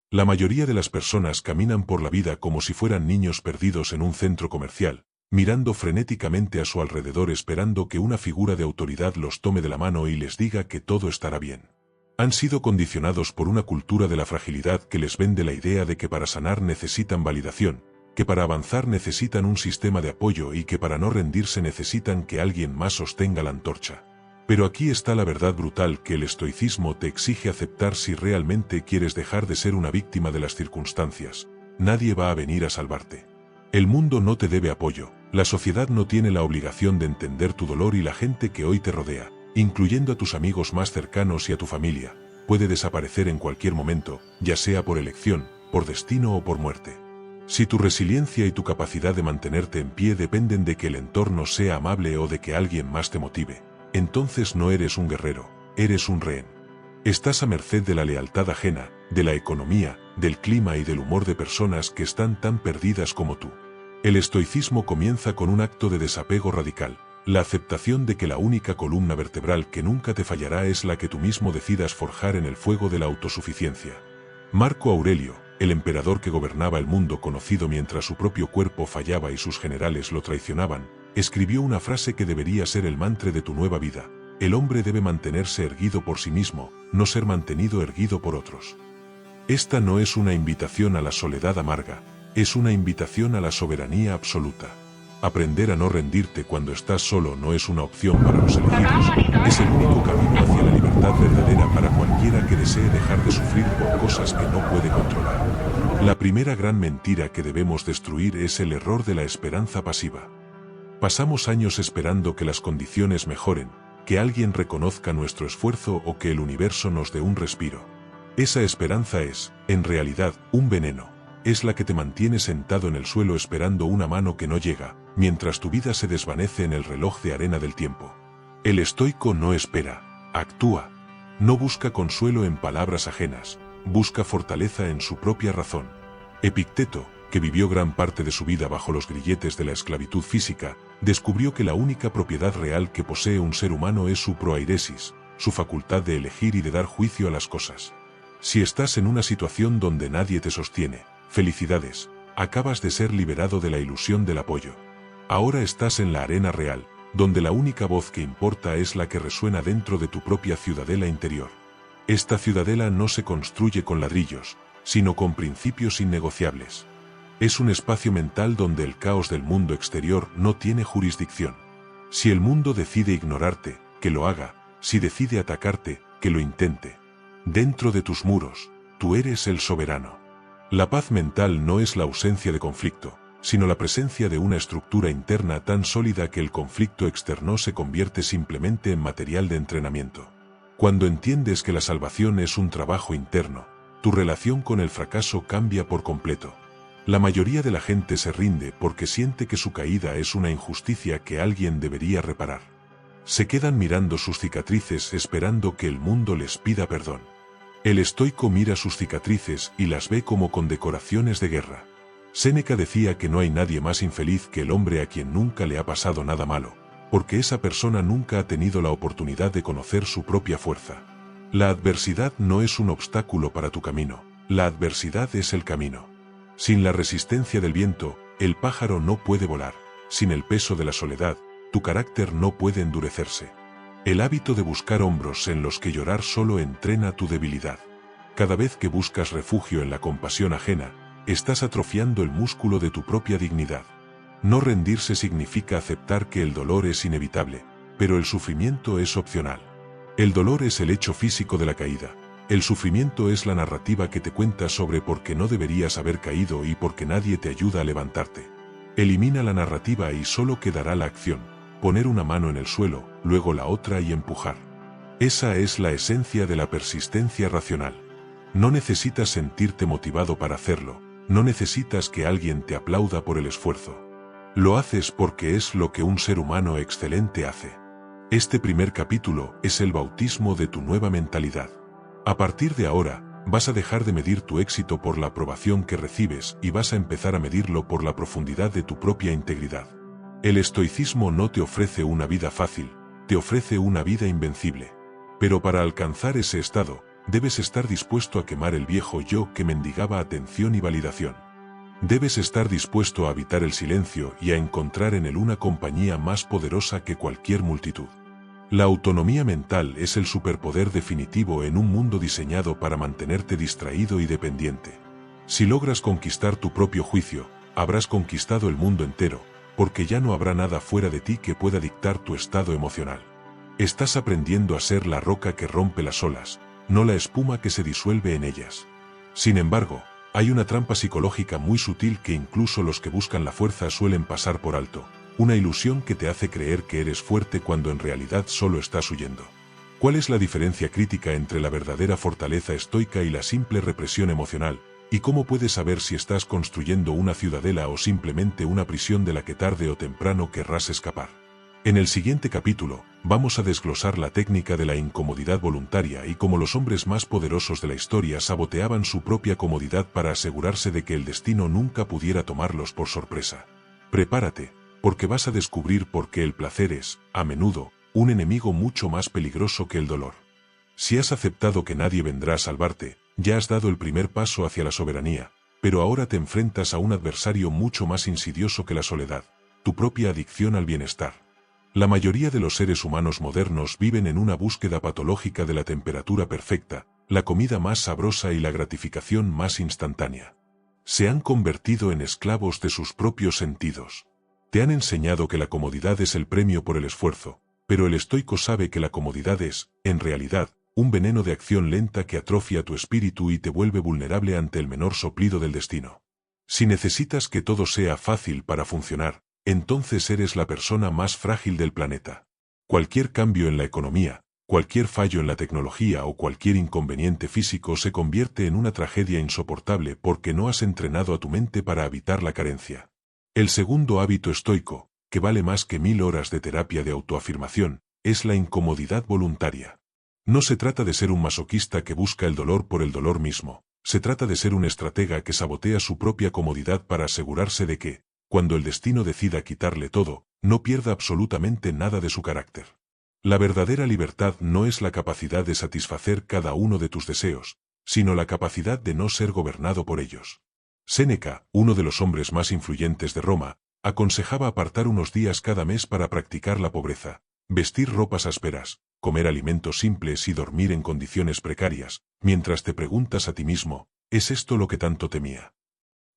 La mayoría de las personas caminan por la vida como si fueran niños perdidos en un centro comercial, mirando frenéticamente a su alrededor esperando que una figura de autoridad los tome de la mano y les diga que todo estará bien. Han sido condicionados por una cultura de la fragilidad que les vende la idea de que para sanar necesitan validación, que para avanzar necesitan un sistema de apoyo y que para no rendirse necesitan que alguien más sostenga la antorcha. Pero aquí está la verdad brutal que el estoicismo te exige aceptar si realmente quieres dejar de ser una víctima de las circunstancias. Nadie va a venir a salvarte. El mundo no te debe apoyo, la sociedad no tiene la obligación de entender tu dolor y la gente que hoy te rodea, incluyendo a tus amigos más cercanos y a tu familia, puede desaparecer en cualquier momento, ya sea por elección, por destino o por muerte. Si tu resiliencia y tu capacidad de mantenerte en pie dependen de que el entorno sea amable o de que alguien más te motive, entonces no eres un guerrero, eres un rehén. Estás a merced de la lealtad ajena, de la economía, del clima y del humor de personas que están tan perdidas como tú. El estoicismo comienza con un acto de desapego radical, la aceptación de que la única columna vertebral que nunca te fallará es la que tú mismo decidas forjar en el fuego de la autosuficiencia. Marco Aurelio, el emperador que gobernaba el mundo conocido mientras su propio cuerpo fallaba y sus generales lo traicionaban, escribió una frase que debería ser el mantra de tu nueva vida: el hombre debe mantenerse erguido por sí mismo, no ser mantenido erguido por otros. Esta no es una invitación a la soledad amarga, es una invitación a la soberanía absoluta. Aprender a no rendirte cuando estás solo no es una opción para los elegidos, es el único camino hacia la libertad verdadera para cualquiera que desee dejar de sufrir por cosas que no puede controlar. La primera gran mentira que debemos destruir es el error de la esperanza pasiva. Pasamos años esperando que las condiciones mejoren, que alguien reconozca nuestro esfuerzo o que el universo nos dé un respiro. Esa esperanza es, en realidad, un veneno. Es la que te mantiene sentado en el suelo esperando una mano que no llega, mientras tu vida se desvanece en el reloj de arena del tiempo. El estoico no espera, actúa. No busca consuelo en palabras ajenas, busca fortaleza en su propia razón. Epicteto, que vivió gran parte de su vida bajo los grilletes de la esclavitud física, descubrió que la única propiedad real que posee un ser humano es su proairesis, su facultad de elegir y de dar juicio a las cosas. Si estás en una situación donde nadie te sostiene, felicidades, acabas de ser liberado de la ilusión del apoyo. Ahora estás en la arena real, donde la única voz que importa es la que resuena dentro de tu propia ciudadela interior. Esta ciudadela no se construye con ladrillos, sino con principios innegociables. Es un espacio mental donde el caos del mundo exterior no tiene jurisdicción. Si el mundo decide ignorarte, que lo haga; si decide atacarte, que lo intente. Dentro de tus muros, tú eres el soberano. La paz mental no es la ausencia de conflicto, sino la presencia de una estructura interna tan sólida que el conflicto externo se convierte simplemente en material de entrenamiento. Cuando entiendes que la salvación es un trabajo interno, tu relación con el fracaso cambia por completo. La mayoría de la gente se rinde porque siente que su caída es una injusticia que alguien debería reparar. Se quedan mirando sus cicatrices esperando que el mundo les pida perdón. El estoico mira sus cicatrices y las ve como condecoraciones de guerra. Séneca decía que no hay nadie más infeliz que el hombre a quien nunca le ha pasado nada malo, porque esa persona nunca ha tenido la oportunidad de conocer su propia fuerza. La adversidad no es un obstáculo para tu camino, la adversidad es el camino. Sin la resistencia del viento, el pájaro no puede volar. Sin el peso de la soledad, tu carácter no puede endurecerse. El hábito de buscar hombros en los que llorar solo entrena tu debilidad. Cada vez que buscas refugio en la compasión ajena, estás atrofiando el músculo de tu propia dignidad. No rendirse significa aceptar que el dolor es inevitable, pero el sufrimiento es opcional. El dolor es el hecho físico de la caída. El sufrimiento es la narrativa que te cuenta sobre por qué no deberías haber caído y por qué nadie te ayuda a levantarte. Elimina la narrativa y solo quedará la acción: poner una mano en el suelo, luego la otra y empujar. Esa es la esencia de la persistencia racional. No necesitas sentirte motivado para hacerlo, no necesitas que alguien te aplauda por el esfuerzo. Lo haces porque es lo que un ser humano excelente hace. Este primer capítulo es el bautismo de tu nueva mentalidad. A partir de ahora, vas a dejar de medir tu éxito por la aprobación que recibes y vas a empezar a medirlo por la profundidad de tu propia integridad. El estoicismo no te ofrece una vida fácil, te ofrece una vida invencible. Pero para alcanzar ese estado, Debes estar dispuesto a quemar el viejo yo que mendigaba atención y validación. Debes estar dispuesto a habitar el silencio y a encontrar en él una compañía más poderosa que cualquier multitud. La autonomía mental es el superpoder definitivo en un mundo diseñado para mantenerte distraído y dependiente. Si logras conquistar tu propio juicio, habrás conquistado el mundo entero, porque ya no habrá nada fuera de ti que pueda dictar tu estado emocional. Estás aprendiendo a ser la roca que rompe las olas, no la espuma que se disuelve en ellas. Sin embargo, hay una trampa psicológica muy sutil que incluso los que buscan la fuerza suelen pasar por alto, una ilusión que te hace creer que eres fuerte cuando en realidad solo estás huyendo. ¿Cuál es la diferencia crítica entre la verdadera fortaleza estoica y la simple represión emocional? ¿Y cómo puedes saber si estás construyendo una ciudadela o simplemente una prisión de la que tarde o temprano querrás escapar? En el siguiente capítulo, vamos a desglosar la técnica de la incomodidad voluntaria y cómo los hombres más poderosos de la historia saboteaban su propia comodidad para asegurarse de que el destino nunca pudiera tomarlos por sorpresa. Prepárate, porque vas a descubrir por qué el placer es, a menudo, un enemigo mucho más peligroso que el dolor. Si has aceptado que nadie vendrá a salvarte, ya has dado el primer paso hacia la soberanía, pero ahora te enfrentas a un adversario mucho más insidioso que la soledad, tu propia adicción al bienestar. La mayoría de los seres humanos modernos viven en una búsqueda patológica de la temperatura perfecta, la comida más sabrosa y la gratificación más instantánea. Se han convertido en esclavos de sus propios sentidos. Te han enseñado que la comodidad es el premio por el esfuerzo, pero el estoico sabe que la comodidad es, en realidad, un veneno de acción lenta que atrofia tu espíritu y te vuelve vulnerable ante el menor soplido del destino. Si necesitas que todo sea fácil para funcionar, entonces eres la persona más frágil del planeta. Cualquier cambio en la economía, cualquier fallo en la tecnología o cualquier inconveniente físico se convierte en una tragedia insoportable porque no has entrenado a tu mente para evitar la carencia. El segundo hábito estoico, que vale más que 1000 horas de terapia de autoafirmación, es la incomodidad voluntaria. No se trata de ser un masoquista que busca el dolor por el dolor mismo, se trata de ser un estratega que sabotea su propia comodidad para asegurarse de que, cuando el destino decida quitarle todo, no pierda absolutamente nada de su carácter. La verdadera libertad no es la capacidad de satisfacer cada uno de tus deseos, sino la capacidad de no ser gobernado por ellos. Séneca, uno de los hombres más influyentes de Roma, aconsejaba apartar unos días cada mes para practicar la pobreza, vestir ropas ásperas, comer alimentos simples y dormir en condiciones precarias, mientras te preguntas a ti mismo, ¿es esto lo que tanto temía?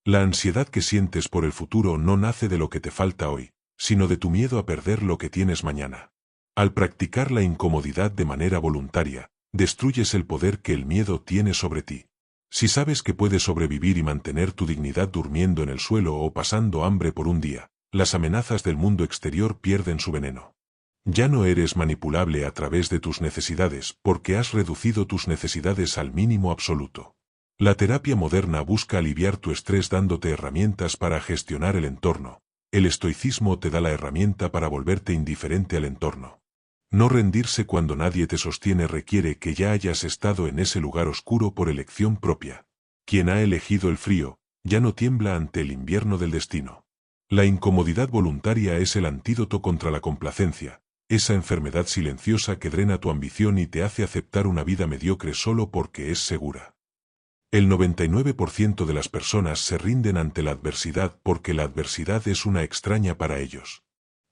La ansiedad que sientes por el futuro no nace de lo que te falta hoy, sino de tu miedo a perder lo que tienes mañana. Al practicar la incomodidad de manera voluntaria, destruyes el poder que el miedo tiene sobre ti. Si sabes que puedes sobrevivir y mantener tu dignidad durmiendo en el suelo o pasando hambre por un día, las amenazas del mundo exterior pierden su veneno. Ya no eres manipulable a través de tus necesidades porque has reducido tus necesidades al mínimo absoluto. La terapia moderna busca aliviar tu estrés dándote herramientas para gestionar el entorno. El estoicismo te da la herramienta para volverte indiferente al entorno. No rendirse cuando nadie te sostiene requiere que ya hayas estado en ese lugar oscuro por elección propia. Quien ha elegido el frío, ya no tiembla ante el invierno del destino. La incomodidad voluntaria es el antídoto contra la complacencia, esa enfermedad silenciosa que drena tu ambición y te hace aceptar una vida mediocre solo porque es segura. El 99% de las personas se rinden ante la adversidad porque la adversidad es una extraña para ellos.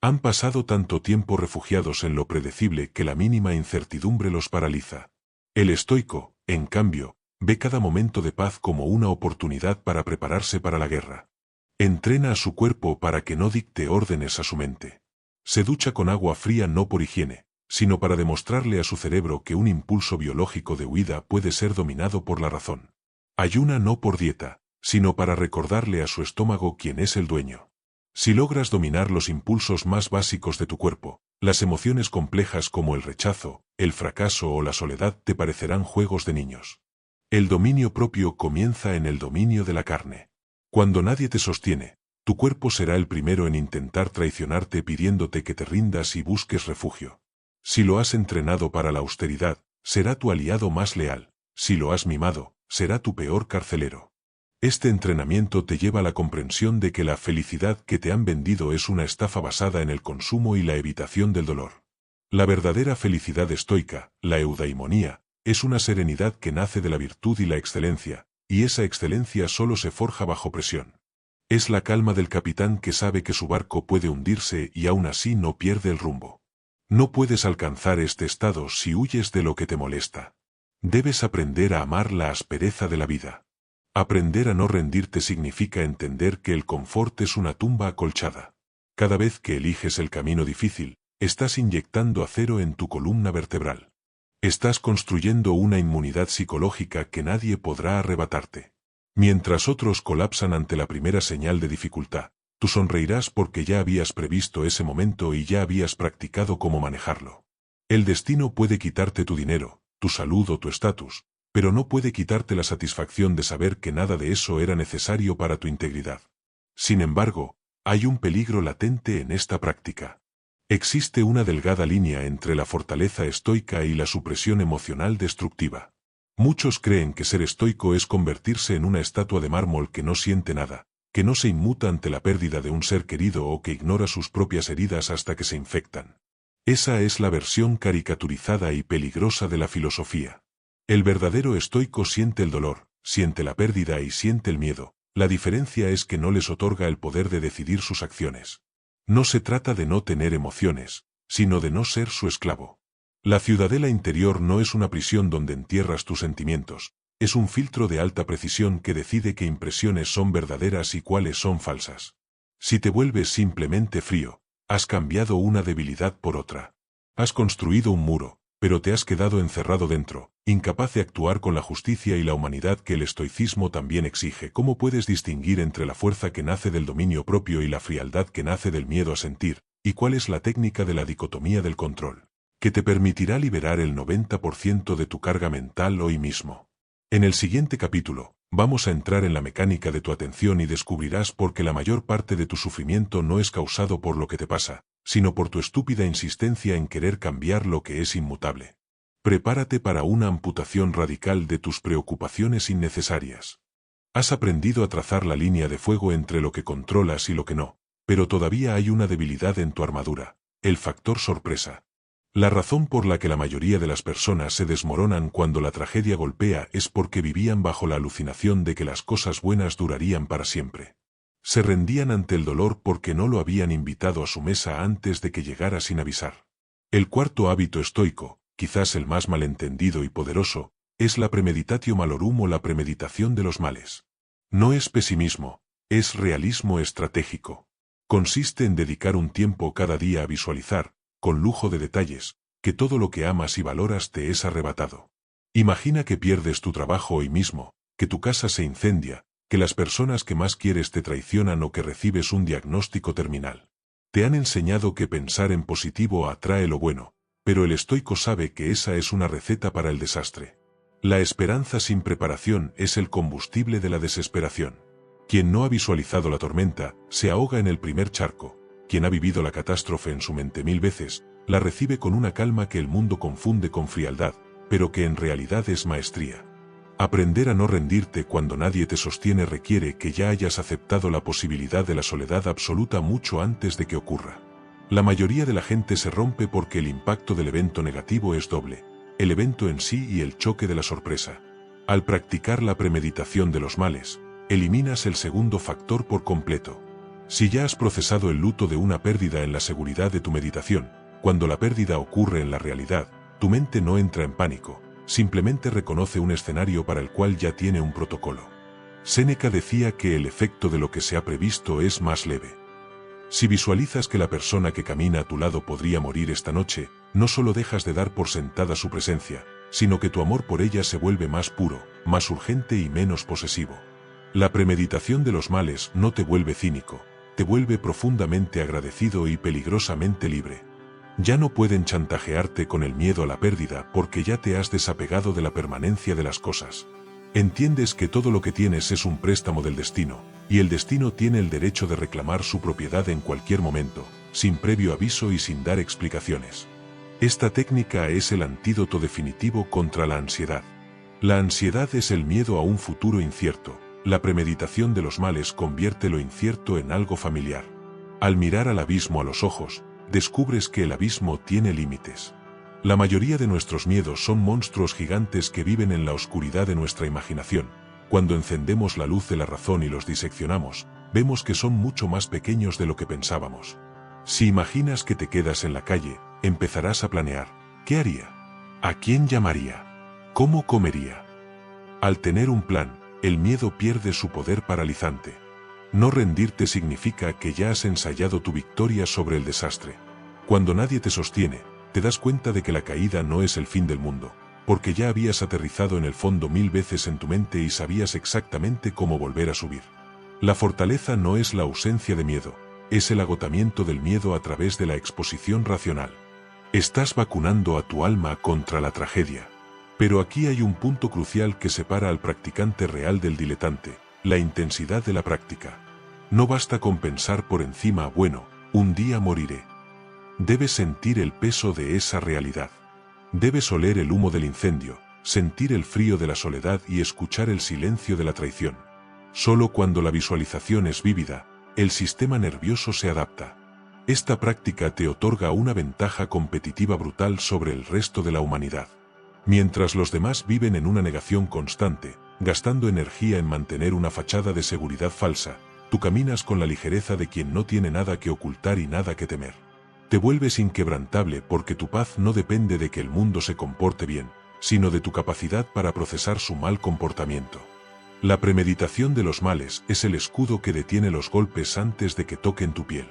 Han pasado tanto tiempo refugiados en lo predecible que la mínima incertidumbre los paraliza. El estoico, en cambio, ve cada momento de paz como una oportunidad para prepararse para la guerra. Entrena a su cuerpo para que no dicte órdenes a su mente. Se ducha con agua fría no por higiene, sino para demostrarle a su cerebro que un impulso biológico de huida puede ser dominado por la razón. Ayuna no por dieta, sino para recordarle a su estómago quién es el dueño. Si logras dominar los impulsos más básicos de tu cuerpo, las emociones complejas como el rechazo, el fracaso o la soledad te parecerán juegos de niños. El dominio propio comienza en el dominio de la carne. Cuando nadie te sostiene, tu cuerpo será el primero en intentar traicionarte pidiéndote que te rindas y busques refugio. Si lo has entrenado para la austeridad, será tu aliado más leal. Si lo has mimado, será tu peor carcelero. Este entrenamiento te lleva a la comprensión de que la felicidad que te han vendido es una estafa basada en el consumo y la evitación del dolor. La verdadera felicidad estoica, la eudaimonía, Es una serenidad que nace de la virtud y la excelencia, y esa excelencia solo se forja bajo presión. Es la calma del capitán que sabe que su barco puede hundirse y aún así no pierde el rumbo. No puedes alcanzar este estado si huyes de lo que te molesta. Debes aprender a amar la aspereza de la vida. Aprender a no rendirte significa entender que el confort es una tumba acolchada. Cada vez que eliges el camino difícil, estás inyectando acero en tu columna vertebral. Estás construyendo una inmunidad psicológica que nadie podrá arrebatarte. Mientras otros colapsan ante la primera señal de dificultad, tú sonreirás porque ya habías previsto ese momento y ya habías practicado cómo manejarlo. El destino puede quitarte tu dinero, tu salud o tu estatus, pero no puede quitarte la satisfacción de saber que nada de eso era necesario para tu integridad. Sin embargo, hay un peligro latente en esta práctica. Existe una delgada línea entre la fortaleza estoica y la supresión emocional destructiva. Muchos creen que ser estoico es convertirse en una estatua de mármol que no siente nada, que no se inmuta ante la pérdida de un ser querido o que ignora sus propias heridas hasta que se infectan. Esa es la versión caricaturizada y peligrosa de la filosofía. El verdadero estoico siente el dolor, siente la pérdida y siente el miedo. La diferencia es que no les otorga el poder de decidir sus acciones. No se trata de no tener emociones, sino de no ser su esclavo. La ciudadela interior no es una prisión donde entierras tus sentimientos, es un filtro de alta precisión que decide qué impresiones son verdaderas y cuáles son falsas. Si te vuelves simplemente frío, has cambiado una debilidad por otra. Has construido un muro, pero te has quedado encerrado dentro, incapaz de actuar con la justicia y la humanidad que el estoicismo también exige. ¿Cómo puedes distinguir entre la fuerza que nace del dominio propio y la frialdad que nace del miedo a sentir? ¿Y cuál es la técnica de la dicotomía del control, que te permitirá liberar el 90% de tu carga mental hoy mismo? En el siguiente capítulo, vamos a entrar en la mecánica de tu atención y descubrirás por qué la mayor parte de tu sufrimiento no es causado por lo que te pasa, sino por tu estúpida insistencia en querer cambiar lo que es inmutable. Prepárate para una amputación radical de tus preocupaciones innecesarias. Has aprendido a trazar la línea de fuego entre lo que controlas y lo que no, pero todavía hay una debilidad en tu armadura, el factor sorpresa. La razón por la que la mayoría de las personas se desmoronan cuando la tragedia golpea es porque vivían bajo la alucinación de que las cosas buenas durarían para siempre. Se rendían ante el dolor porque no lo habían invitado a su mesa antes de que llegara sin avisar. El cuarto hábito estoico, quizás el más malentendido y poderoso, es la premeditatio malorum o la premeditación de los males. No es pesimismo, es realismo estratégico. Consiste en dedicar un tiempo cada día a visualizar, con lujo de detalles, que todo lo que amas y valoras te es arrebatado. Imagina que pierdes tu trabajo hoy mismo, que tu casa se incendia, que las personas que más quieres te traicionan o que recibes un diagnóstico terminal. Te han enseñado que pensar en positivo atrae lo bueno, pero el estoico sabe que esa es una receta para el desastre. La esperanza sin preparación es el combustible de la desesperación. Quien no ha visualizado la tormenta, se ahoga en el primer charco. Quien ha vivido la catástrofe en su mente 1000 veces, la recibe con una calma que el mundo confunde con frialdad, pero que en realidad es maestría. Aprender a no rendirte cuando nadie te sostiene requiere que ya hayas aceptado la posibilidad de la soledad absoluta mucho antes de que ocurra. La mayoría de la gente se rompe porque el impacto del evento negativo es doble, el evento en sí y el choque de la sorpresa. Al practicar la premeditación de los males, eliminas el segundo factor por completo. Si ya has procesado el luto de una pérdida en la seguridad de tu meditación, cuando la pérdida ocurre en la realidad, tu mente no entra en pánico. Simplemente reconoce un escenario para el cual ya tiene un protocolo. Séneca decía que el efecto de lo que se ha previsto es más leve. Si visualizas que la persona que camina a tu lado podría morir esta noche, no solo dejas de dar por sentada su presencia, sino que tu amor por ella se vuelve más puro, más urgente y menos posesivo. La premeditación de los males no te vuelve cínico, te vuelve profundamente agradecido y peligrosamente libre. Ya no pueden chantajearte con el miedo a la pérdida porque ya te has desapegado de la permanencia de las cosas. Entiendes que todo lo que tienes es un préstamo del destino, y el destino tiene el derecho de reclamar su propiedad en cualquier momento, sin previo aviso y sin dar explicaciones. Esta técnica es el antídoto definitivo contra la ansiedad. La ansiedad es el miedo a un futuro incierto. La premeditación de los males convierte lo incierto en algo familiar. Al mirar al abismo a los ojos, descubres que el abismo tiene límites. La mayoría de nuestros miedos son monstruos gigantes que viven en la oscuridad de nuestra imaginación. Cuando encendemos la luz de la razón y los diseccionamos, vemos que son mucho más pequeños de lo que pensábamos. Si imaginas que te quedas en la calle, empezarás a planear. ¿Qué haría? ¿A quién llamaría? ¿Cómo comería? Al tener un plan, el miedo pierde su poder paralizante. No rendirte significa que ya has ensayado tu victoria sobre el desastre. Cuando nadie te sostiene, te das cuenta de que la caída no es el fin del mundo, porque ya habías aterrizado en el fondo 1000 veces en tu mente y sabías exactamente cómo volver a subir. La fortaleza no es la ausencia de miedo, es el agotamiento del miedo a través de la exposición racional. Estás vacunando a tu alma contra la tragedia. Pero aquí hay un punto crucial que separa al practicante real del diletante: la intensidad de la práctica. No basta con pensar por encima, bueno, un día moriré. Debes sentir el peso de esa realidad. Debes oler el humo del incendio, sentir el frío de la soledad y escuchar el silencio de la traición. Solo cuando la visualización es vívida, el sistema nervioso se adapta. Esta práctica te otorga una ventaja competitiva brutal sobre el resto de la humanidad. Mientras los demás viven en una negación constante, gastando energía en mantener una fachada de seguridad falsa, tú caminas con la ligereza de quien no tiene nada que ocultar y nada que temer. Te vuelves inquebrantable porque tu paz no depende de que el mundo se comporte bien, sino de tu capacidad para procesar su mal comportamiento. La premeditación de los males es el escudo que detiene los golpes antes de que toquen tu piel.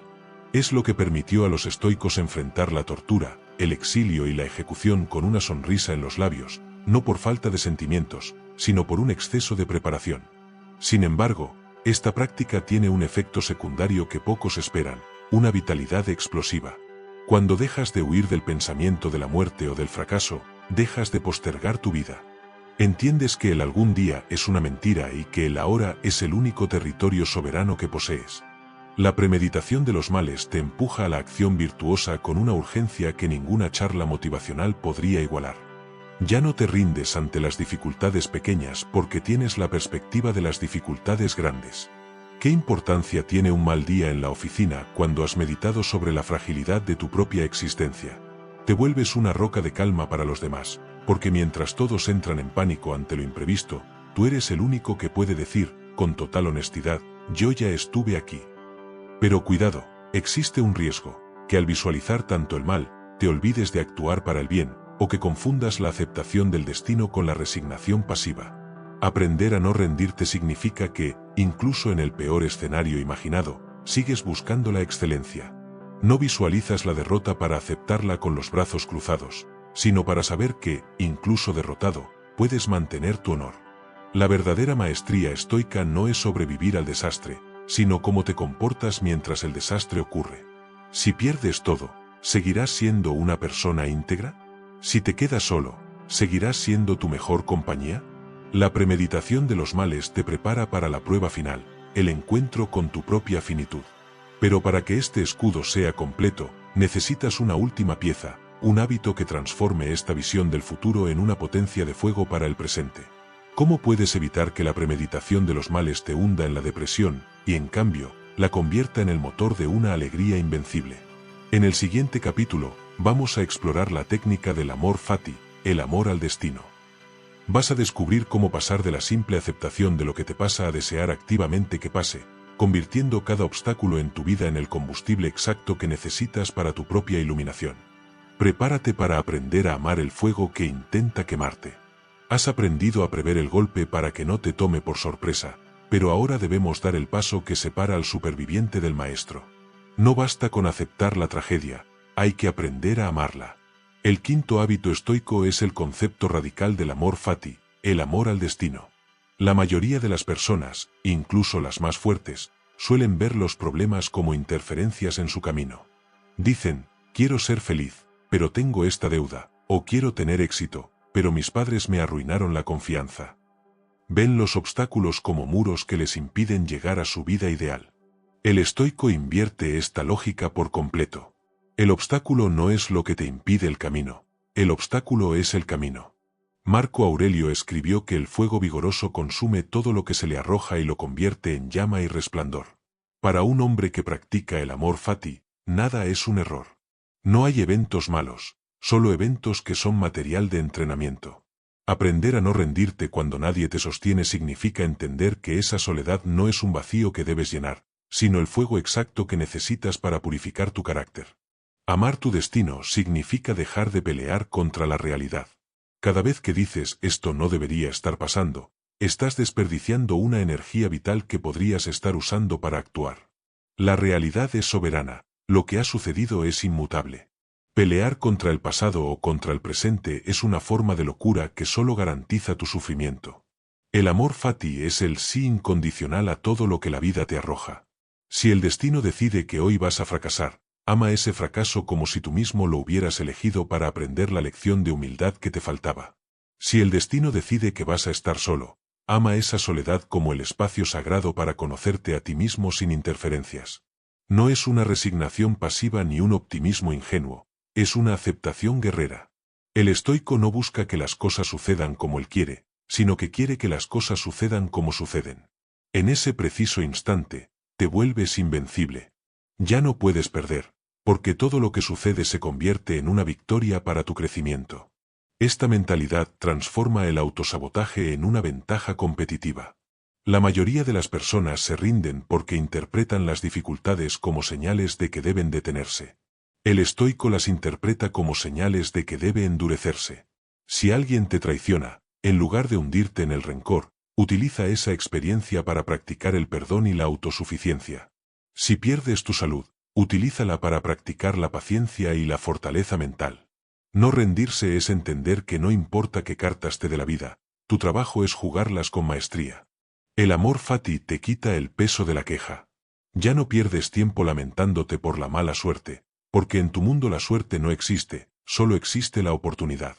Es lo que permitió a los estoicos enfrentar la tortura, el exilio y la ejecución con una sonrisa en los labios, no por falta de sentimientos, sino por un exceso de preparación. Sin embargo, esta práctica tiene un efecto secundario que pocos esperan: una vitalidad explosiva. Cuando dejas de huir del pensamiento de la muerte o del fracaso, dejas de postergar tu vida. Entiendes que el algún día es una mentira y que el ahora es el único territorio soberano que posees. La premeditación de los males te empuja a la acción virtuosa con una urgencia que ninguna charla motivacional podría igualar. Ya no te rindes ante las dificultades pequeñas porque tienes la perspectiva de las dificultades grandes. ¿Qué importancia tiene un mal día en la oficina cuando has meditado sobre la fragilidad de tu propia existencia? Te vuelves una roca de calma para los demás, porque mientras todos entran en pánico ante lo imprevisto, tú eres el único que puede decir, con total honestidad: yo ya estuve aquí. Pero cuidado, existe un riesgo, que al visualizar tanto el mal, te olvides de actuar para el bien, o que confundas la aceptación del destino con la resignación pasiva. Aprender a no rendirte significa que, incluso en el peor escenario imaginado, sigues buscando la excelencia. No visualizas la derrota para aceptarla con los brazos cruzados, sino para saber que, incluso derrotado, puedes mantener tu honor. La verdadera maestría estoica no es sobrevivir al desastre, sino cómo te comportas mientras el desastre ocurre. Si pierdes todo, ¿seguirás siendo una persona íntegra? Si te quedas solo, ¿seguirás siendo tu mejor compañía? La premeditación de los males te prepara para la prueba final, el encuentro con tu propia finitud. Pero para que este escudo sea completo, necesitas una última pieza, un hábito que transforme esta visión del futuro en una potencia de fuego para el presente. ¿Cómo puedes evitar que la premeditación de los males te hunda en la depresión, y en cambio, la convierta en el motor de una alegría invencible? En el siguiente capítulo, vamos a explorar la técnica del amor fati, el amor al destino. Vas a descubrir cómo pasar de la simple aceptación de lo que te pasa a desear activamente que pase, convirtiendo cada obstáculo en tu vida en el combustible exacto que necesitas para tu propia iluminación. Prepárate para aprender a amar el fuego que intenta quemarte. Has aprendido a prever el golpe para que no te tome por sorpresa, pero ahora debemos dar el paso que separa al superviviente del maestro. No basta con aceptar la tragedia, hay que aprender a amarla. El quinto hábito estoico es el concepto radical del amor fati, el amor al destino. La mayoría de las personas, incluso las más fuertes, suelen ver los problemas como interferencias en su camino. Dicen: quiero ser feliz, pero tengo esta deuda, o quiero tener éxito, pero mis padres me arruinaron la confianza. Ven los obstáculos como muros que les impiden llegar a su vida ideal. El estoico invierte esta lógica por completo. El obstáculo no es lo que te impide el camino, el obstáculo es el camino. Marco Aurelio escribió que el fuego vigoroso consume todo lo que se le arroja y lo convierte en llama y resplandor. Para un hombre que practica el amor fati, nada es un error. No hay eventos malos, solo eventos que son material de entrenamiento. Aprender a no rendirte cuando nadie te sostiene significa entender que esa soledad no es un vacío que debes llenar, sino el fuego exacto que necesitas para purificar tu carácter. Amar tu destino significa dejar de pelear contra la realidad. Cada vez que dices esto no debería estar pasando, estás desperdiciando una energía vital que podrías estar usando para actuar. La realidad es soberana, lo que ha sucedido es inmutable. Pelear contra el pasado o contra el presente es una forma de locura que solo garantiza tu sufrimiento. El amor fati es el sí incondicional a todo lo que la vida te arroja. Si el destino decide que hoy vas a fracasar, ama ese fracaso como si tú mismo lo hubieras elegido para aprender la lección de humildad que te faltaba. Si el destino decide que vas a estar solo, ama esa soledad como el espacio sagrado para conocerte a ti mismo sin interferencias. No es una resignación pasiva ni un optimismo ingenuo. Es una aceptación guerrera. El estoico no busca que las cosas sucedan como él quiere, sino que quiere que las cosas sucedan como suceden. En ese preciso instante, te vuelves invencible. Ya no puedes perder, porque todo lo que sucede se convierte en una victoria para tu crecimiento. Esta mentalidad transforma el autosabotaje en una ventaja competitiva. La mayoría de las personas se rinden porque interpretan las dificultades como señales de que deben detenerse. El estoico las interpreta como señales de que debe endurecerse. Si alguien te traiciona, en lugar de hundirte en el rencor, utiliza esa experiencia para practicar el perdón y la autosuficiencia. Si pierdes tu salud, utilízala para practicar la paciencia y la fortaleza mental. No rendirse es entender que no importa qué cartas te dé la vida, tu trabajo es jugarlas con maestría. El amor fati te quita el peso de la queja. Ya no pierdes tiempo lamentándote por la mala suerte, porque en tu mundo la suerte no existe, solo existe la oportunidad.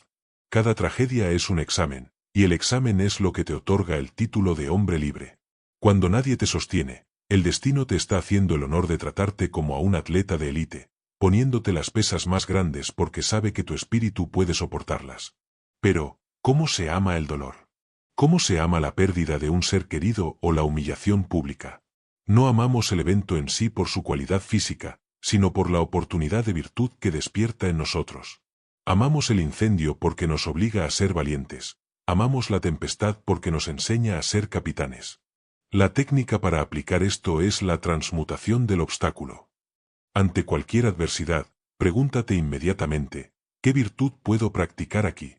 Cada tragedia es un examen, y el examen es lo que te otorga el título de hombre libre. Cuando nadie te sostiene, el destino te está haciendo el honor de tratarte como a un atleta de élite, poniéndote las pesas más grandes porque sabe que tu espíritu puede soportarlas. Pero, ¿cómo se ama el dolor? ¿Cómo se ama la pérdida de un ser querido o la humillación pública? No amamos el evento en sí por su cualidad física, sino por la oportunidad de virtud que despierta en nosotros. Amamos el incendio porque nos obliga a ser valientes. Amamos la tempestad porque nos enseña a ser capitanes. La técnica para aplicar esto es la transmutación del obstáculo. Ante cualquier adversidad, pregúntate inmediatamente, ¿qué virtud puedo practicar aquí?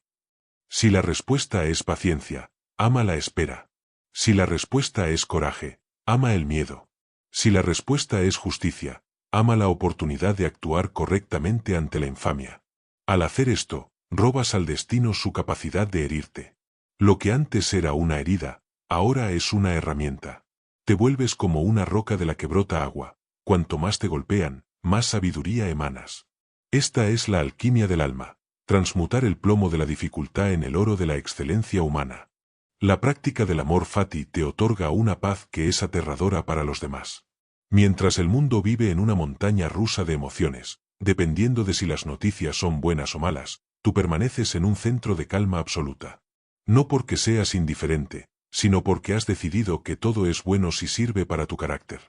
Si la respuesta es paciencia, ama la espera. Si la respuesta es coraje, ama el miedo. Si la respuesta es justicia, ama la oportunidad de actuar correctamente ante la infamia. Al hacer esto, robas al destino su capacidad de herirte. Lo que antes era una herida, ahora es una herramienta. Te vuelves como una roca de la que brota agua. Cuanto más te golpean, más sabiduría emanas. Esta es la alquimia del alma, transmutar el plomo de la dificultad en el oro de la excelencia humana. La práctica del amor fati te otorga una paz que es aterradora para los demás. Mientras el mundo vive en una montaña rusa de emociones, dependiendo de si las noticias son buenas o malas, tú permaneces en un centro de calma absoluta. No porque seas indiferente, sino porque has decidido que todo es bueno si sirve para tu carácter.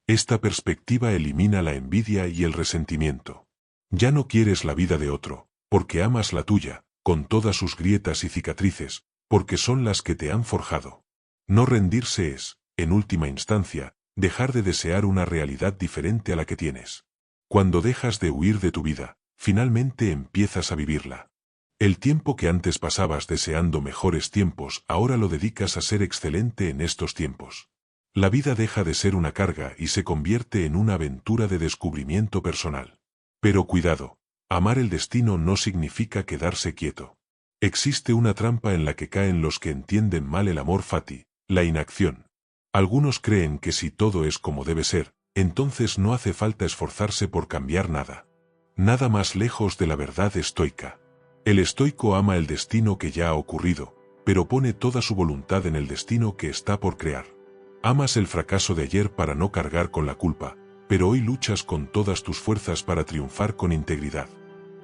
Esta perspectiva elimina la envidia y el resentimiento. Ya no quieres la vida de otro, porque amas la tuya, con todas sus grietas y cicatrices, porque son las que te han forjado. No rendirse es, en última instancia, dejar de desear una realidad diferente a la que tienes. Cuando dejas de huir de tu vida, finalmente empiezas a vivirla. El tiempo que antes pasabas deseando mejores tiempos, ahora lo dedicas a ser excelente en estos tiempos. La vida deja de ser una carga y se convierte en una aventura de descubrimiento personal. Pero cuidado, amar el destino no significa quedarse quieto. Existe una trampa en la que caen los que entienden mal el amor fati, la inacción. Algunos creen que si todo es como debe ser, entonces no hace falta esforzarse por cambiar nada. Nada más lejos de la verdad estoica. El estoico ama el destino que ya ha ocurrido, pero pone toda su voluntad en el destino que está por crear. Amas el fracaso de ayer para no cargar con la culpa, pero hoy luchas con todas tus fuerzas para triunfar con integridad.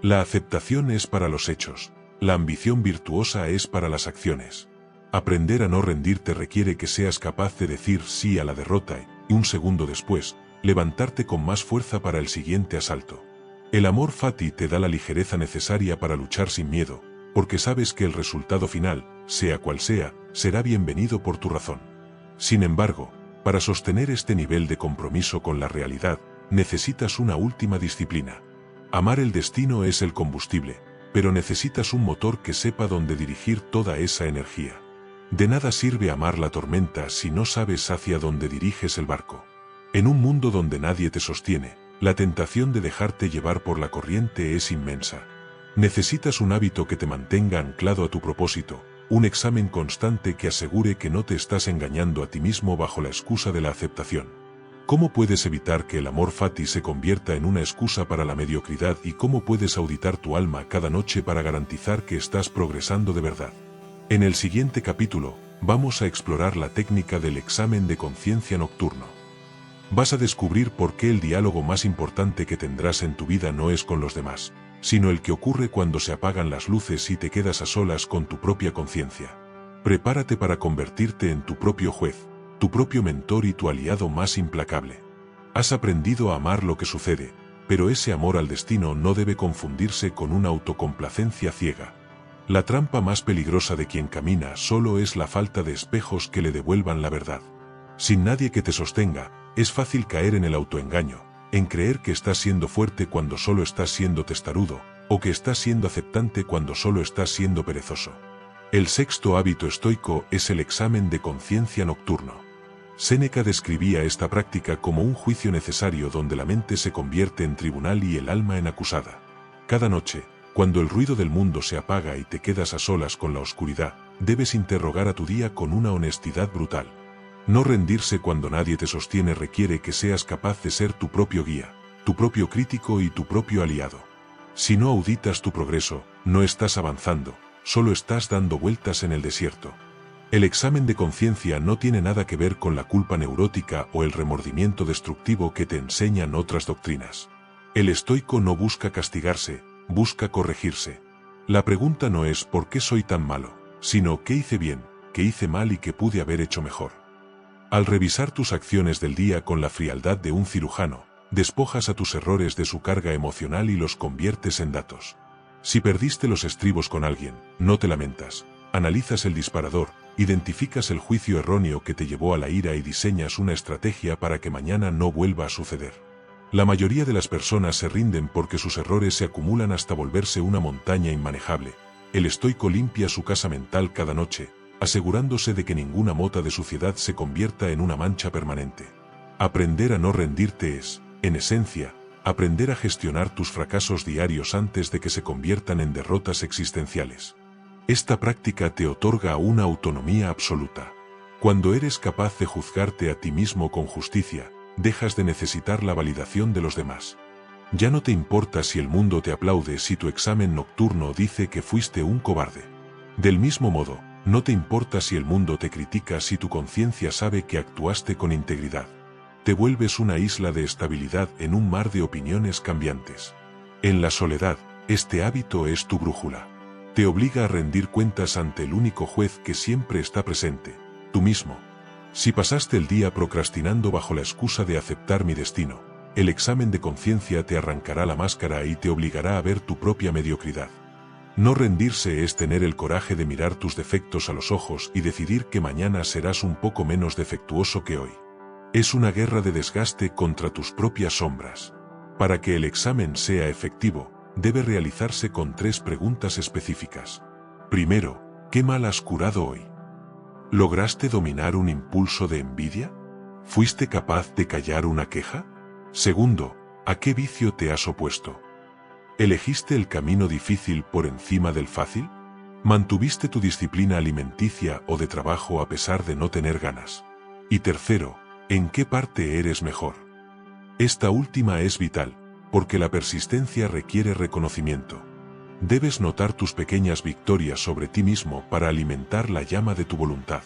La aceptación es para los hechos, la ambición virtuosa es para las acciones. Aprender a no rendirte requiere que seas capaz de decir sí a la derrota y, un segundo después, levantarte con más fuerza para el siguiente asalto. El amor fati te da la ligereza necesaria para luchar sin miedo, porque sabes que el resultado final, sea cual sea, será bienvenido por tu razón. Sin embargo, para sostener este nivel de compromiso con la realidad, necesitas una última disciplina. Amar el destino es el combustible, pero necesitas un motor que sepa dónde dirigir toda esa energía. De nada sirve amar la tormenta si no sabes hacia dónde diriges el barco. En un mundo donde nadie te sostiene, la tentación de dejarte llevar por la corriente es inmensa. Necesitas un hábito que te mantenga anclado a tu propósito, un examen constante que asegure que no te estás engañando a ti mismo bajo la excusa de la aceptación. ¿Cómo puedes evitar que el amor fati se convierta en una excusa para la mediocridad y cómo puedes auditar tu alma cada noche para garantizar que estás progresando de verdad? En el siguiente capítulo, vamos a explorar la técnica del examen de conciencia nocturno. Vas a descubrir por qué el diálogo más importante que tendrás en tu vida no es con los demás, sino el que ocurre cuando se apagan las luces y te quedas a solas con tu propia conciencia. Prepárate para convertirte en tu propio juez, tu propio mentor y tu aliado más implacable. Has aprendido a amar lo que sucede, pero ese amor al destino no debe confundirse con una autocomplacencia ciega. La trampa más peligrosa de quien camina solo es la falta de espejos que le devuelvan la verdad. Sin nadie que te sostenga, es fácil caer en el autoengaño, en creer que estás siendo fuerte cuando solo estás siendo testarudo, o que estás siendo aceptante cuando solo estás siendo perezoso. El sexto hábito estoico es el examen de conciencia nocturno. Séneca describía esta práctica como un juicio necesario donde la mente se convierte en tribunal y el alma en acusada. Cada noche, cuando el ruido del mundo se apaga y te quedas a solas con la oscuridad, debes interrogar a tu día con una honestidad brutal. No rendirse cuando nadie te sostiene requiere que seas capaz de ser tu propio guía, tu propio crítico y tu propio aliado. Si no auditas tu progreso, no estás avanzando, solo estás dando vueltas en el desierto. El examen de conciencia no tiene nada que ver con la culpa neurótica o el remordimiento destructivo que te enseñan otras doctrinas. El estoico no busca castigarse, busca corregirse. La pregunta no es ¿por qué soy tan malo?, sino ¿qué hice bien, qué hice mal y qué pude haber hecho mejor? Al revisar tus acciones del día con la frialdad de un cirujano, despojas a tus errores de su carga emocional y los conviertes en datos. Si perdiste los estribos con alguien, no te lamentas, analizas el disparador, identificas el juicio erróneo que te llevó a la ira y diseñas una estrategia para que mañana no vuelva a suceder. La mayoría de las personas se rinden porque sus errores se acumulan hasta volverse una montaña inmanejable. El estoico limpia su casa mental cada noche, asegurándose de que ninguna mota de suciedad se convierta en una mancha permanente. Aprender a no rendirte es, en esencia, aprender a gestionar tus fracasos diarios antes de que se conviertan en derrotas existenciales. Esta práctica te otorga una autonomía absoluta. Cuando eres capaz de juzgarte a ti mismo con justicia, dejas de necesitar la validación de los demás. Ya no te importa si el mundo te aplaude si tu examen nocturno dice que fuiste un cobarde. Del mismo modo, no te importa si el mundo te critica si tu conciencia sabe que actuaste con integridad. Te vuelves una isla de estabilidad en un mar de opiniones cambiantes. En la soledad, este hábito es tu brújula. Te obliga a rendir cuentas ante el único juez que siempre está presente, tú mismo. Si pasaste el día procrastinando bajo la excusa de aceptar mi destino, el examen de conciencia te arrancará la máscara y te obligará a ver tu propia mediocridad. No rendirse es tener el coraje de mirar tus defectos a los ojos y decidir que mañana serás un poco menos defectuoso que hoy. Es una guerra de desgaste contra tus propias sombras. Para que el examen sea efectivo, debe realizarse con 3 preguntas específicas. Primero, ¿qué mal has curado hoy? ¿Lograste dominar un impulso de envidia? ¿Fuiste capaz de callar una queja? Segundo, ¿a qué vicio te has opuesto? ¿Elegiste el camino difícil por encima del fácil? ¿Mantuviste tu disciplina alimenticia o de trabajo a pesar de no tener ganas? Y tercero, ¿en qué parte eres mejor? Esta última es vital, porque la persistencia requiere reconocimiento. Debes notar tus pequeñas victorias sobre ti mismo para alimentar la llama de tu voluntad.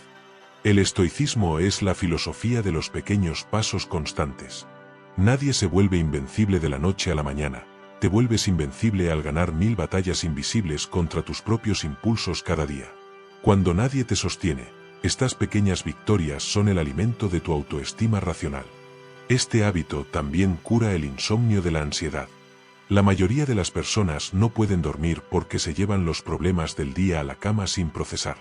El estoicismo es la filosofía de los pequeños pasos constantes. Nadie se vuelve invencible de la noche a la mañana. Te vuelves invencible al ganar 1000 batallas invisibles contra tus propios impulsos cada día. Cuando nadie te sostiene, estas pequeñas victorias son el alimento de tu autoestima racional. Este hábito también cura el insomnio de la ansiedad. La mayoría de las personas no pueden dormir porque se llevan los problemas del día a la cama sin procesar.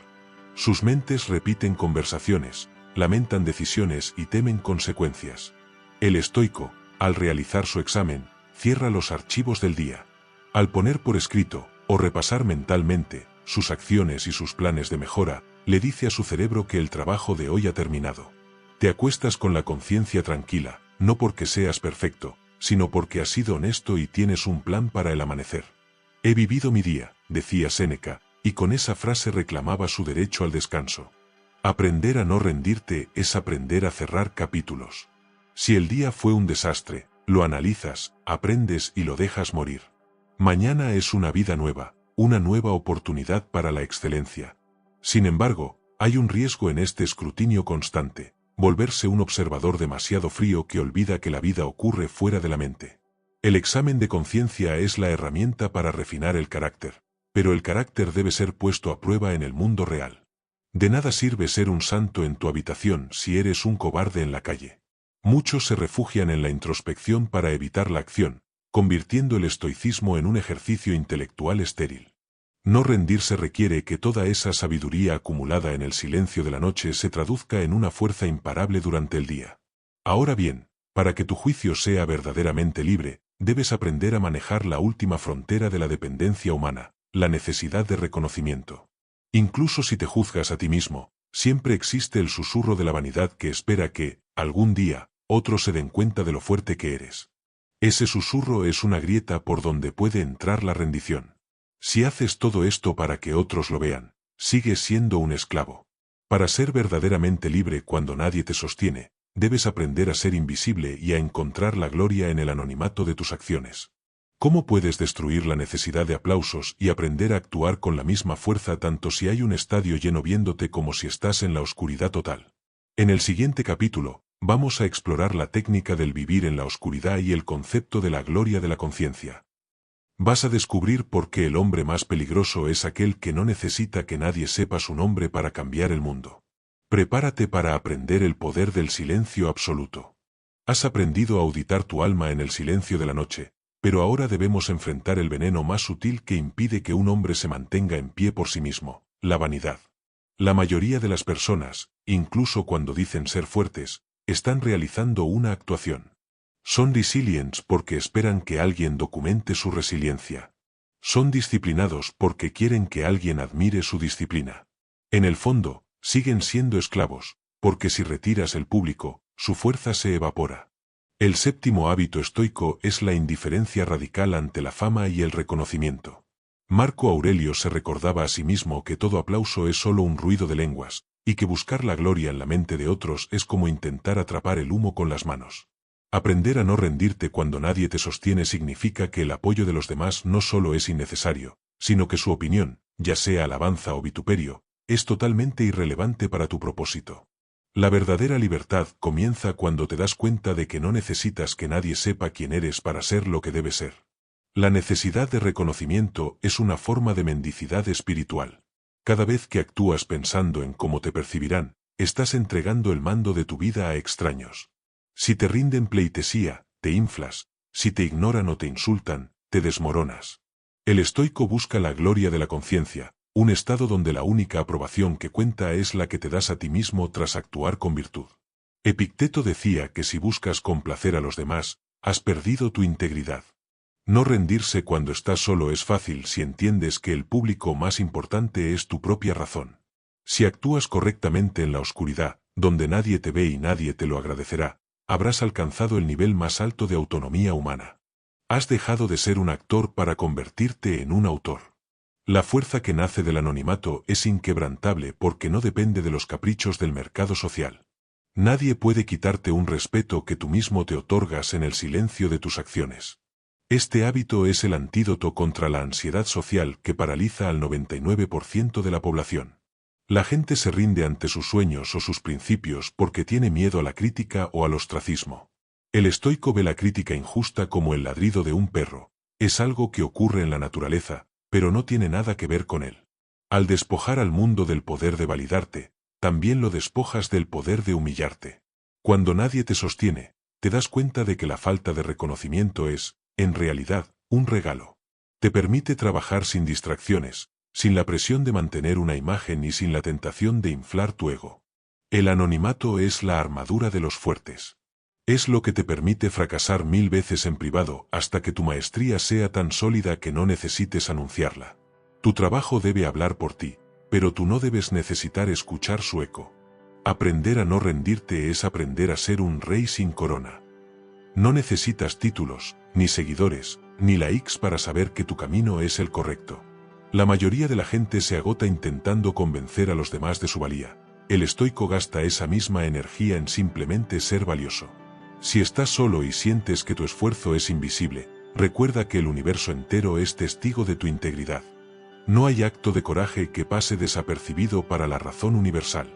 Sus mentes repiten conversaciones, lamentan decisiones y temen consecuencias. El estoico, al realizar su examen, cierra los archivos del día. Al poner por escrito, o repasar mentalmente, sus acciones y sus planes de mejora, le dice a su cerebro que el trabajo de hoy ha terminado. Te acuestas con la conciencia tranquila, no porque seas perfecto, sino porque has sido honesto y tienes un plan para el amanecer. He vivido mi día, decía Séneca, y con esa frase reclamaba su derecho al descanso. Aprender a no rendirte es aprender a cerrar capítulos. Si el día fue un desastre, lo analizas, aprendes y lo dejas morir. Mañana es una vida nueva, una nueva oportunidad para la excelencia. Sin embargo, hay un riesgo en este escrutinio constante: volverse un observador demasiado frío que olvida que la vida ocurre fuera de la mente. El examen de conciencia es la herramienta para refinar el carácter, pero el carácter debe ser puesto a prueba en el mundo real. De nada sirve ser un santo en tu habitación si eres un cobarde en la calle. Muchos se refugian en la introspección para evitar la acción, convirtiendo el estoicismo en un ejercicio intelectual estéril. No rendirse requiere que toda esa sabiduría acumulada en el silencio de la noche se traduzca en una fuerza imparable durante el día. Ahora bien, para que tu juicio sea verdaderamente libre, debes aprender a manejar la última frontera de la dependencia humana, la necesidad de reconocimiento. Incluso si te juzgas a ti mismo, siempre existe el susurro de la vanidad que espera que, algún día, otros se den cuenta de lo fuerte que eres. Ese susurro es una grieta por donde puede entrar la rendición. Si haces todo esto para que otros lo vean, sigues siendo un esclavo. Para ser verdaderamente libre cuando nadie te sostiene, debes aprender a ser invisible y a encontrar la gloria en el anonimato de tus acciones. ¿Cómo puedes destruir la necesidad de aplausos y aprender a actuar con la misma fuerza tanto si hay un estadio lleno viéndote como si estás en la oscuridad total? En el siguiente capítulo, vamos a explorar la técnica del vivir en la oscuridad y el concepto de la gloria de la conciencia. Vas a descubrir por qué el hombre más peligroso es aquel que no necesita que nadie sepa su nombre para cambiar el mundo. Prepárate para aprender el poder del silencio absoluto. Has aprendido a auditar tu alma en el silencio de la noche, pero ahora debemos enfrentar el veneno más sutil que impide que un hombre se mantenga en pie por sí mismo: la vanidad. La mayoría de las personas, incluso cuando dicen ser fuertes, están realizando una actuación. Son resilients porque esperan que alguien documente su resiliencia. Son disciplinados porque quieren que alguien admire su disciplina. En el fondo, siguen siendo esclavos, porque si retiras el público, su fuerza se evapora. El séptimo hábito estoico es la indiferencia radical ante la fama y el reconocimiento. Marco Aurelio se recordaba a sí mismo que todo aplauso es solo un ruido de lenguas, y que buscar la gloria en la mente de otros es como intentar atrapar el humo con las manos. Aprender a no rendirte cuando nadie te sostiene significa que el apoyo de los demás no solo es innecesario, sino que su opinión, ya sea alabanza o vituperio, es totalmente irrelevante para tu propósito. La verdadera libertad comienza cuando te das cuenta de que no necesitas que nadie sepa quién eres para ser lo que debes ser. La necesidad de reconocimiento es una forma de mendicidad espiritual. Cada vez que actúas pensando en cómo te percibirán, estás entregando el mando de tu vida a extraños. Si te rinden pleitesía, te inflas; si te ignoran o te insultan, te desmoronas. El estoico busca la gloria de la conciencia, un estado donde la única aprobación que cuenta es la que te das a ti mismo tras actuar con virtud. Epicteto decía que si buscas complacer a los demás, has perdido tu integridad. No rendirse cuando estás solo es fácil si entiendes que el público más importante es tu propia razón. Si actúas correctamente en la oscuridad, donde nadie te ve y nadie te lo agradecerá, habrás alcanzado el nivel más alto de autonomía humana. Has dejado de ser un actor para convertirte en un autor. La fuerza que nace del anonimato es inquebrantable porque no depende de los caprichos del mercado social. Nadie puede quitarte un respeto que tú mismo te otorgas en el silencio de tus acciones. Este hábito es el antídoto contra la ansiedad social que paraliza al 99% de la población. La gente se rinde ante sus sueños o sus principios porque tiene miedo a la crítica o al ostracismo. El estoico ve la crítica injusta como el ladrido de un perro. Es algo que ocurre en la naturaleza, pero no tiene nada que ver con él. Al despojar al mundo del poder de validarte, también lo despojas del poder de humillarte. Cuando nadie te sostiene, te das cuenta de que la falta de reconocimiento es, en realidad, un regalo. Te permite trabajar sin distracciones, sin la presión de mantener una imagen y sin la tentación de inflar tu ego. El anonimato es la armadura de los fuertes. Es lo que te permite fracasar 1000 veces en privado hasta que tu maestría sea tan sólida que no necesites anunciarla. Tu trabajo debe hablar por ti, pero tú no debes necesitar escuchar su eco. Aprender a no rendirte es aprender a ser un rey sin corona. No necesitas títulos, ni seguidores, ni likes para saber que tu camino es el correcto. La mayoría de la gente se agota intentando convencer a los demás de su valía. El estoico gasta esa misma energía en simplemente ser valioso. Si estás solo y sientes que tu esfuerzo es invisible, recuerda que el universo entero es testigo de tu integridad. No hay acto de coraje que pase desapercibido para la razón universal.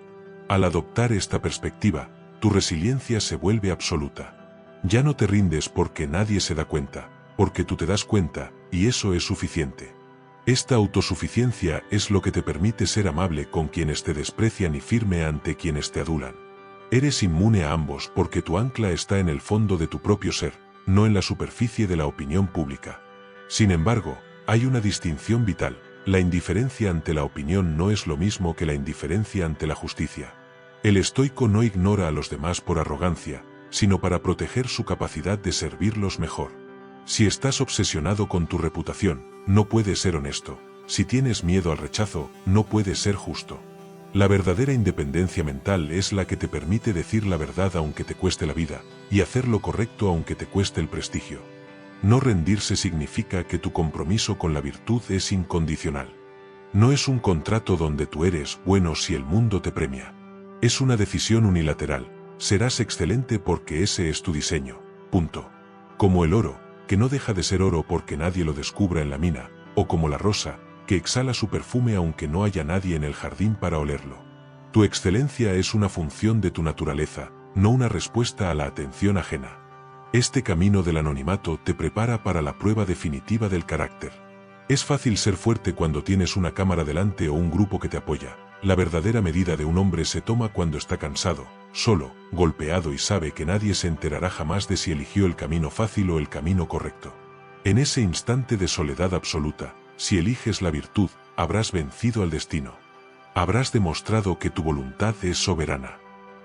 Al adoptar esta perspectiva, tu resiliencia se vuelve absoluta. Ya no te rindes porque nadie se da cuenta, porque tú te das cuenta, y eso es suficiente. Esta autosuficiencia es lo que te permite ser amable con quienes te desprecian y firme ante quienes te adulan. Eres inmune a ambos porque tu ancla está en el fondo de tu propio ser, no en la superficie de la opinión pública. Sin embargo, hay una distinción vital: la indiferencia ante la opinión no es lo mismo que la indiferencia ante la justicia. El estoico no ignora a los demás por arrogancia, sino para proteger su capacidad de servirlos mejor. Si estás obsesionado con tu reputación, no puedes ser honesto. Si tienes miedo al rechazo, no puedes ser justo. La verdadera independencia mental es la que te permite decir la verdad aunque te cueste la vida, y hacer lo correcto aunque te cueste el prestigio. No rendirse significa que tu compromiso con la virtud es incondicional. No es un contrato donde tú eres bueno si el mundo te premia. Es una decisión unilateral: serás excelente porque ese es tu diseño. Punto. Como el oro, que no deja de ser oro porque nadie lo descubra en la mina, o como la rosa, que exhala su perfume aunque no haya nadie en el jardín para olerlo. Tu excelencia es una función de tu naturaleza, no una respuesta a la atención ajena. Este camino del anonimato te prepara para la prueba definitiva del carácter. Es fácil ser fuerte cuando tienes una cámara delante o un grupo que te apoya. La verdadera medida de un hombre se toma cuando está cansado, solo, golpeado y sabe que nadie se enterará jamás de si eligió el camino fácil o el camino correcto. En ese instante de soledad absoluta, si eliges la virtud, habrás vencido al destino. Habrás demostrado que tu voluntad es soberana.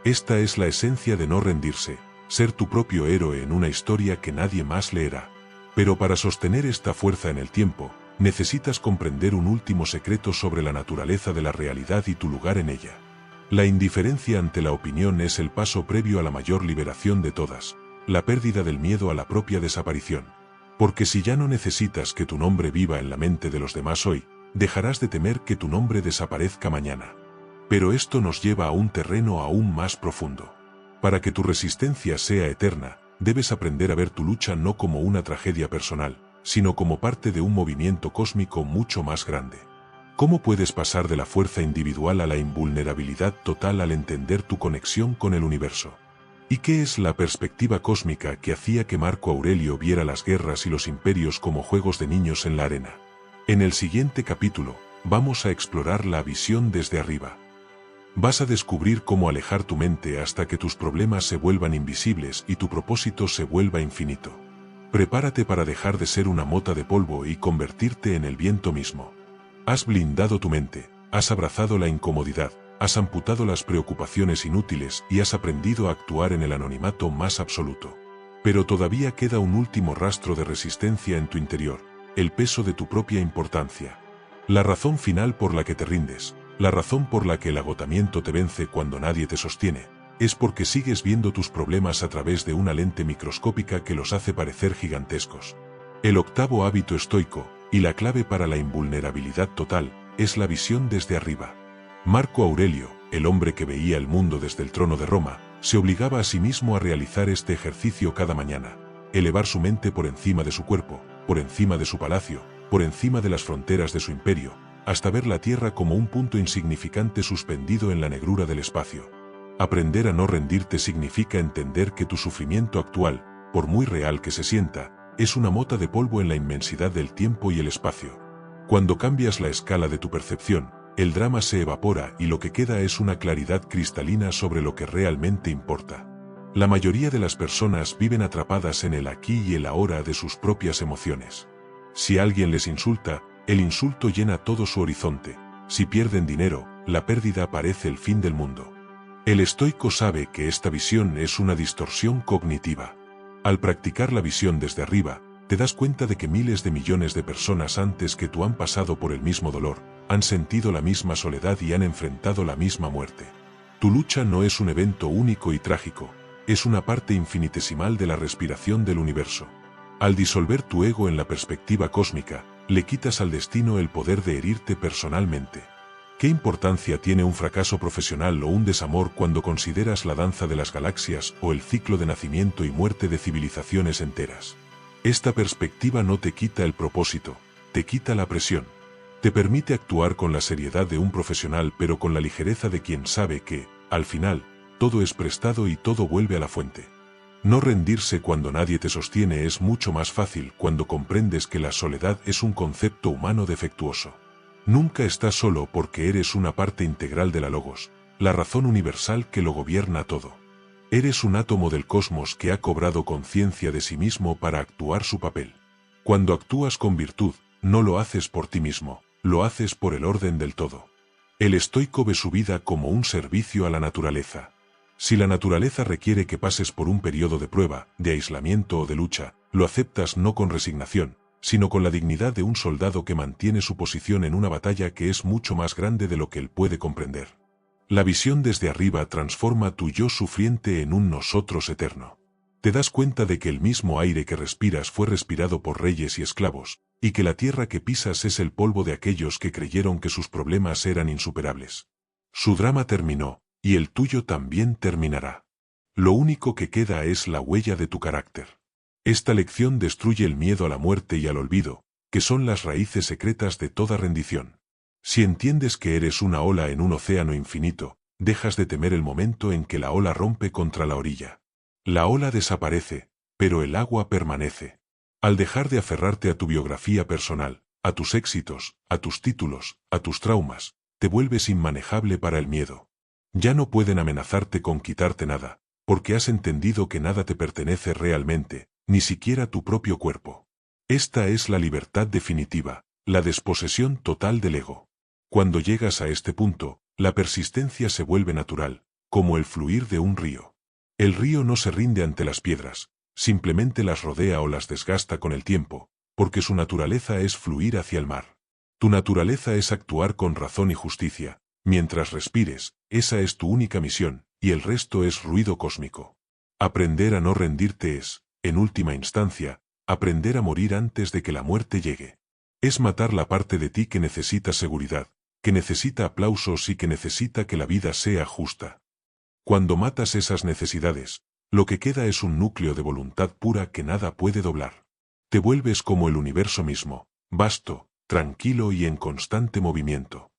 Esta es la esencia de no rendirse: ser tu propio héroe en una historia que nadie más leerá. Pero para sostener esta fuerza en el tiempo, necesitas comprender un último secreto sobre la naturaleza de la realidad y tu lugar en ella. La indiferencia ante la opinión es el paso previo a la mayor liberación de todas: la pérdida del miedo a la propia desaparición. Porque si ya no necesitas que tu nombre viva en la mente de los demás hoy, dejarás de temer que tu nombre desaparezca mañana. Pero esto nos lleva a un terreno aún más profundo. Para que tu resistencia sea eterna, debes aprender a ver tu lucha no como una tragedia personal, sino como parte de un movimiento cósmico mucho más grande. ¿Cómo puedes pasar de la fuerza individual a la invulnerabilidad total al entender tu conexión con el universo? ¿Y qué es la perspectiva cósmica que hacía que Marco Aurelio viera las guerras y los imperios como juegos de niños en la arena? En el siguiente capítulo, vamos a explorar la visión desde arriba. Vas a descubrir cómo alejar tu mente hasta que tus problemas se vuelvan invisibles y tu propósito se vuelva infinito. Prepárate para dejar de ser una mota de polvo y convertirte en el viento mismo. Has blindado tu mente, has abrazado la incomodidad, has amputado las preocupaciones inútiles y has aprendido a actuar en el anonimato más absoluto. Pero todavía queda un último rastro de resistencia en tu interior: el peso de tu propia importancia. La razón final por la que te rindes, la razón por la que el agotamiento te vence cuando nadie te sostiene, es porque sigues viendo tus problemas a través de una lente microscópica que los hace parecer gigantescos. El octavo hábito estoico, y la clave para la invulnerabilidad total, es la visión desde arriba. Marco Aurelio, el hombre que veía el mundo desde el trono de Roma, se obligaba a sí mismo a realizar este ejercicio cada mañana: elevar su mente por encima de su cuerpo, por encima de su palacio, por encima de las fronteras de su imperio, hasta ver la tierra como un punto insignificante suspendido en la negrura del espacio. Aprender a no rendirte significa entender que tu sufrimiento actual, por muy real que se sienta, es una mota de polvo en la inmensidad del tiempo y el espacio. Cuando cambias la escala de tu percepción, el drama se evapora y lo que queda es una claridad cristalina sobre lo que realmente importa. La mayoría de las personas viven atrapadas en el aquí y el ahora de sus propias emociones. Si alguien les insulta, el insulto llena todo su horizonte. Si pierden dinero, la pérdida parece el fin del mundo. El estoico sabe que esta visión es una distorsión cognitiva. Al practicar la visión desde arriba, te das cuenta de que miles de millones de personas antes que tú han pasado por el mismo dolor, han sentido la misma soledad y han enfrentado la misma muerte. Tu lucha no es un evento único y trágico, es una parte infinitesimal de la respiración del universo. Al disolver tu ego en la perspectiva cósmica, le quitas al destino el poder de herirte personalmente. ¿Qué importancia tiene un fracaso profesional o un desamor cuando consideras la danza de las galaxias o el ciclo de nacimiento y muerte de civilizaciones enteras? Esta perspectiva no te quita el propósito, te quita la presión. Te permite actuar con la seriedad de un profesional pero con la ligereza de quien sabe que, al final, todo es prestado y todo vuelve a la fuente. No rendirse cuando nadie te sostiene es mucho más fácil cuando comprendes que la soledad es un concepto humano defectuoso. Nunca estás solo porque eres una parte integral de la Logos, la razón universal que lo gobierna todo. Eres un átomo del cosmos que ha cobrado conciencia de sí mismo para actuar su papel. Cuando actúas con virtud, no lo haces por ti mismo, lo haces por el orden del todo. El estoico ve su vida como un servicio a la naturaleza. Si la naturaleza requiere que pases por un periodo de prueba, de aislamiento o de lucha, lo aceptas no con resignación, sino con la dignidad de un soldado que mantiene su posición en una batalla que es mucho más grande de lo que él puede comprender. La visión desde arriba transforma tu yo sufriente en un nosotros eterno. Te das cuenta de que el mismo aire que respiras fue respirado por reyes y esclavos, y que la tierra que pisas es el polvo de aquellos que creyeron que sus problemas eran insuperables. Su drama terminó, y el tuyo también terminará. Lo único que queda es la huella de tu carácter. Esta lección destruye el miedo a la muerte y al olvido, que son las raíces secretas de toda rendición. Si entiendes que eres una ola en un océano infinito, dejas de temer el momento en que la ola rompe contra la orilla. La ola desaparece, pero el agua permanece. Al dejar de aferrarte a tu biografía personal, a tus éxitos, a tus títulos, a tus traumas, te vuelves inmanejable para el miedo. Ya no pueden amenazarte con quitarte nada, porque has entendido que nada te pertenece realmente, ni siquiera tu propio cuerpo. Esta es la libertad definitiva, la desposesión total del ego. Cuando llegas a este punto, la persistencia se vuelve natural, como el fluir de un río. El río no se rinde ante las piedras, simplemente las rodea o las desgasta con el tiempo, porque su naturaleza es fluir hacia el mar. Tu naturaleza es actuar con razón y justicia. Mientras respires, esa es tu única misión, y el resto es ruido cósmico. Aprender a no rendirte es, en última instancia, aprender a morir antes de que la muerte llegue. Es matar la parte de ti que necesita seguridad, que necesita aplausos y que necesita que la vida sea justa. Cuando matas esas necesidades, lo que queda es un núcleo de voluntad pura que nada puede doblar. Te vuelves como el universo mismo, vasto, tranquilo y en constante movimiento.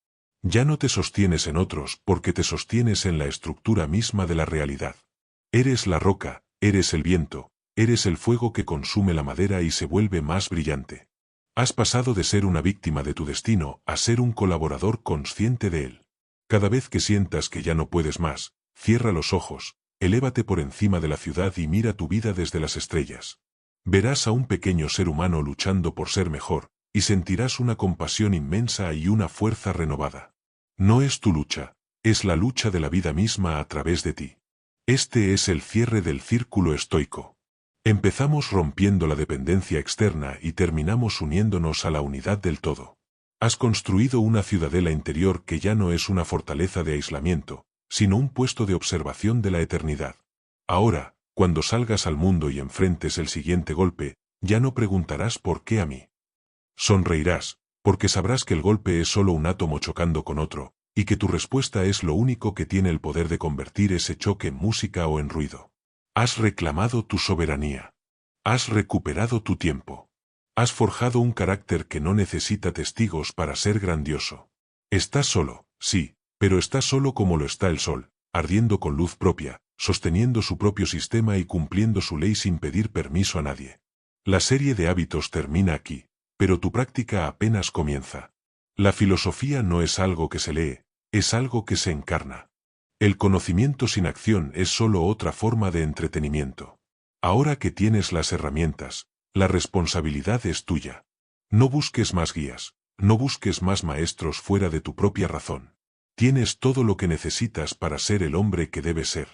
Ya no te sostienes en otros porque te sostienes en la estructura misma de la realidad. Eres la roca, eres el viento, eres el fuego que consume la madera y se vuelve más brillante. Has pasado de ser una víctima de tu destino a ser un colaborador consciente de él. Cada vez que sientas que ya no puedes más, cierra los ojos, elévate por encima de la ciudad y mira tu vida desde las estrellas. Verás a un pequeño ser humano luchando por ser mejor, y sentirás una compasión inmensa y una fuerza renovada. No es tu lucha, es la lucha de la vida misma a través de ti. Este es el cierre del círculo estoico. Empezamos rompiendo la dependencia externa y terminamos uniéndonos a la unidad del todo. Has construido una ciudadela interior que ya no es una fortaleza de aislamiento, sino un puesto de observación de la eternidad. Ahora, cuando salgas al mundo y enfrentes el siguiente golpe, ya no preguntarás ¿por qué a mí? Sonreirás, porque sabrás que el golpe es solo un átomo chocando con otro, y que tu respuesta es lo único que tiene el poder de convertir ese choque en música o en ruido. Has reclamado tu soberanía. Has recuperado tu tiempo. Has forjado un carácter que no necesita testigos para ser grandioso. Estás solo, sí, pero estás solo como lo está el sol, ardiendo con luz propia, sosteniendo su propio sistema y cumpliendo su ley sin pedir permiso a nadie. La serie de hábitos termina aquí, pero tu práctica apenas comienza. La filosofía no es algo que se lee, es algo que se encarna. El conocimiento sin acción es solo otra forma de entretenimiento. Ahora que tienes las herramientas, la responsabilidad es tuya. No busques más guías, no busques más maestros fuera de tu propia razón. Tienes todo lo que necesitas para ser el hombre que debes ser.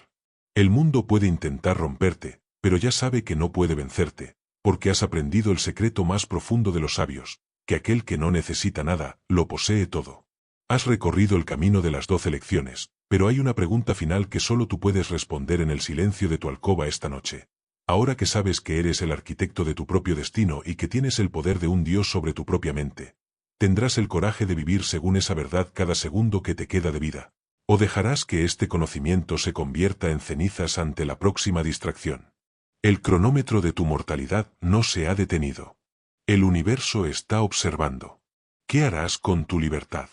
El mundo puede intentar romperte, pero ya sabe que no puede vencerte, porque has aprendido el secreto más profundo de los sabios, que aquel que no necesita nada, lo posee todo. Has recorrido el camino de las 12 lecciones, pero hay una pregunta final que solo tú puedes responder en el silencio de tu alcoba esta noche. Ahora que sabes que eres el arquitecto de tu propio destino y que tienes el poder de un Dios sobre tu propia mente, ¿tendrás el coraje de vivir según esa verdad cada segundo que te queda de vida? ¿O dejarás que este conocimiento se convierta en cenizas ante la próxima distracción? El cronómetro de tu mortalidad no se ha detenido. El universo está observando. ¿Qué harás con tu libertad?